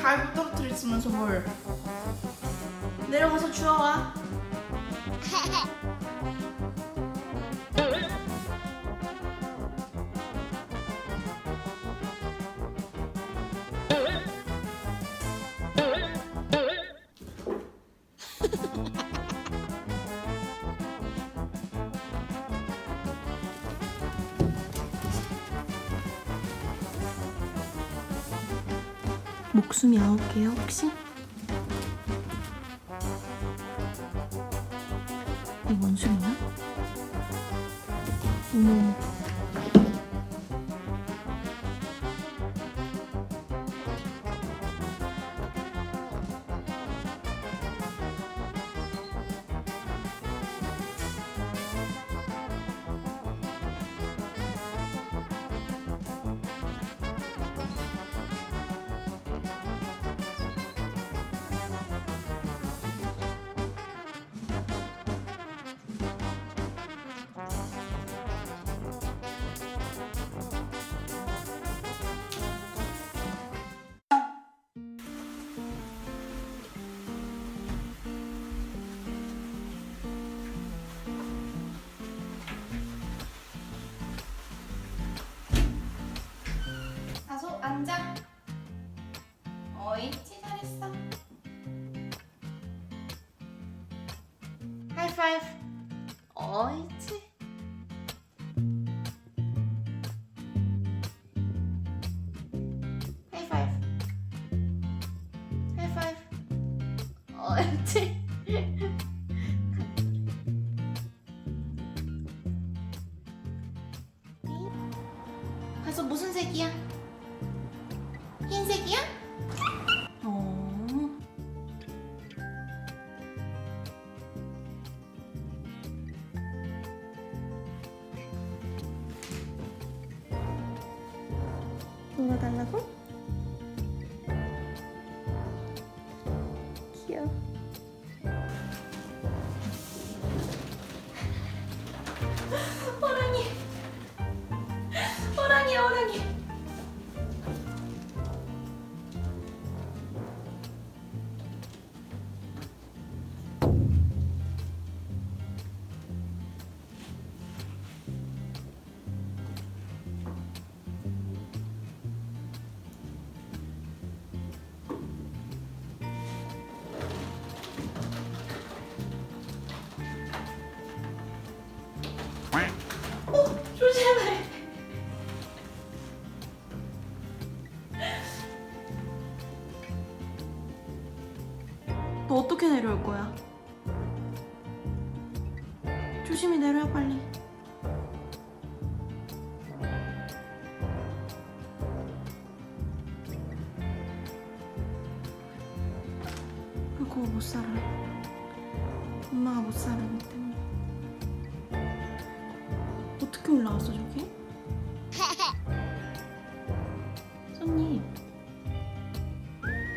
가위로 떨어뜨렸으면서 뭘. 내려가서 주워와. 목숨이 9개요 혹시? 이 원숭이야? 어머. 앉아. 옳지, 잘했어. 하이파이브. 옳지. 하이파이브. 하이파이브. 옳지. 가서 무슨 색이야? 흰색이야? 놀아달라고? 귀여워. 호랑이. 호랑이, 호랑이. 조심해. 너 어떻게 내려올 거야? 조심히 내려와 빨리. 그거 못 살아. 엄마가 못 살아 너 때문에. 어떻게 올라왔어 저기? 손님,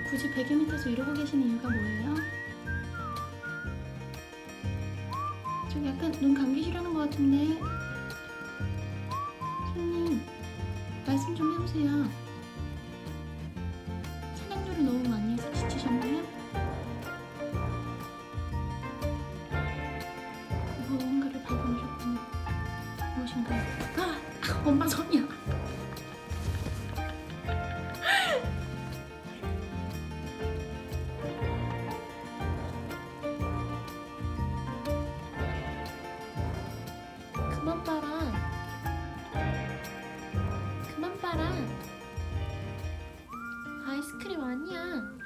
굳이 베개 밑에서 이러고 계시는 이유가 뭐예요? 저기 약간 눈 감기시려는 것 같은데. 손님, 말씀 좀 해보세요. 찬양료를 너무 많이 해서 지치셨나요? 무언가를 발견하셨군요. 무엇인가요? 엄마 손이야. 그만 봐라. 그만 봐라. 아이스크림 아니야.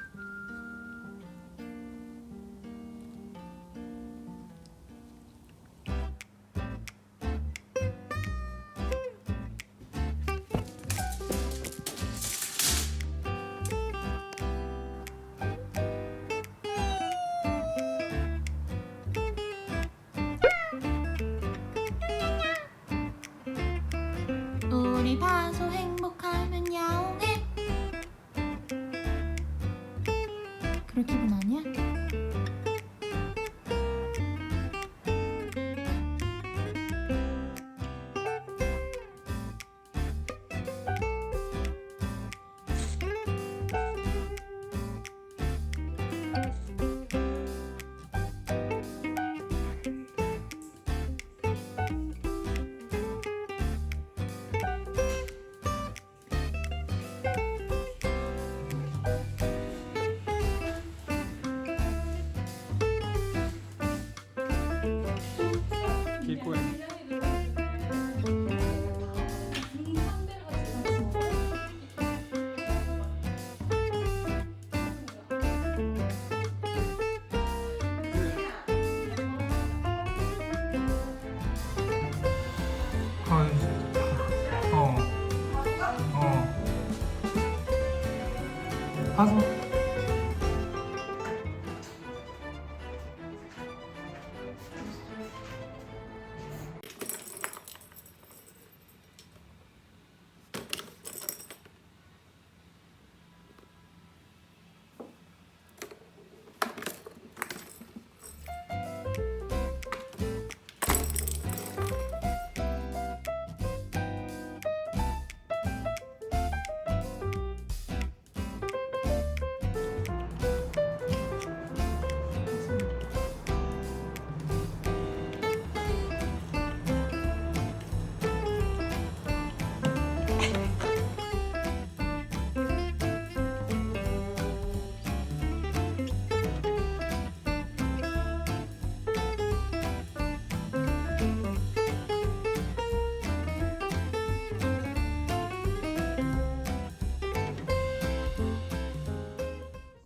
우리 다소 행복하면 야옹해. 그럴 기분 아니야? 가서